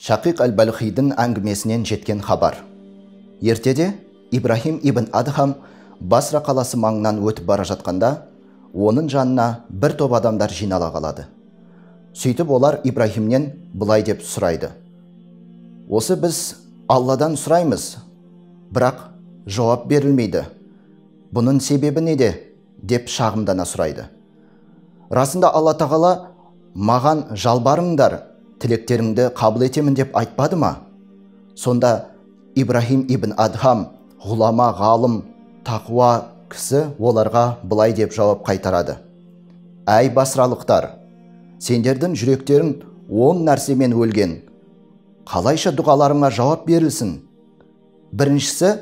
Шақиқ әл-Балхидің әңгімесінен жеткен хабар. Ертеде Ибрахим ибн Адхам Басра қаласы маңынан өтіп бара жатқанда, оның жанына бір топ адамдар жинала қалады. Сөйтіп олар Ибрахимнен былай деп сұрайды: "Осы біз Алладан сұраймыз, бірақ жауап берілмейді. Бұның себебі неде?" деп шағымдана сұрайды. "Расында Алла Тағала маған жалбарыңдар, тілектеріңді қабыл етемін деп айтпады ма?" Сонда Ибрахим ибн Адхам, ғұлама, ғалым, тақуа кісі оларға былай деп жауап қайтарады: "Әй басралықтар, сендердің жүректерің 10 нәрсемен өлген. Қалайша дұғаларыңа жауап берілсін? Біріншісі,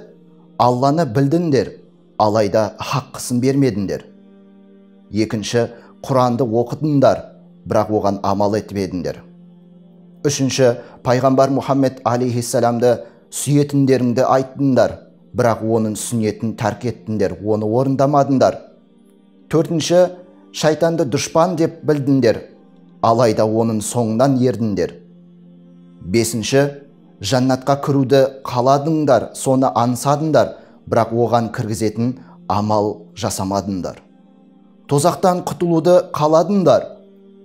Алланы білдіңдер, алайда хаққысын бермедіңдер. Екінші, Құранды оқыдыңдар, бірақ оған амал етпедіңдер. Үшінші, пайғамбар Мұхаммед алейхиссаламды сүйетіндеріңді айттыңдар, бірақ оның сүннетін тәрк еттіңдер, оны орындамадыңдар. Төртінші, шайтанды дұшпан деп білдіңдер, алайда оның соңынан ердіңдер. Бесінші, жаннатқа кіруді қаладыңдар, соны аңсадыңдар, бірақ оған кіргізетін амал жасамадыңдар. Тозақтан құтылуды қаладыңдар,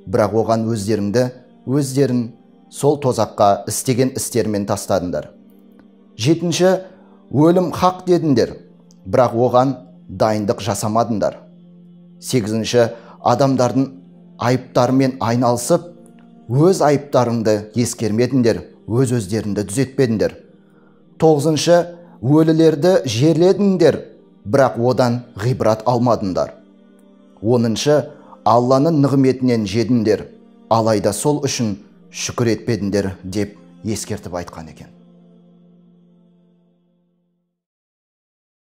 бірақ оған өздерін сол тозаққа істеген істермен тастадыңдар. Жетінші, өлім хақ дедіңдер, бірақ оған дайындық жасамадыңдар. Сегізінші, адамдардың айыптарымен айналысып, өз айыптарыңды ескермедіңдер, өздеріңді түзетпедіңдер. Тоғызыншы, өлілерді жерледіңдер, бірақ одан ғибрат алмадыңдар. Оныншы, Алланың нығметінен жедіңдер, алайда сол үшін шүкір етпедіңдер деп ескертіп айтқан екен.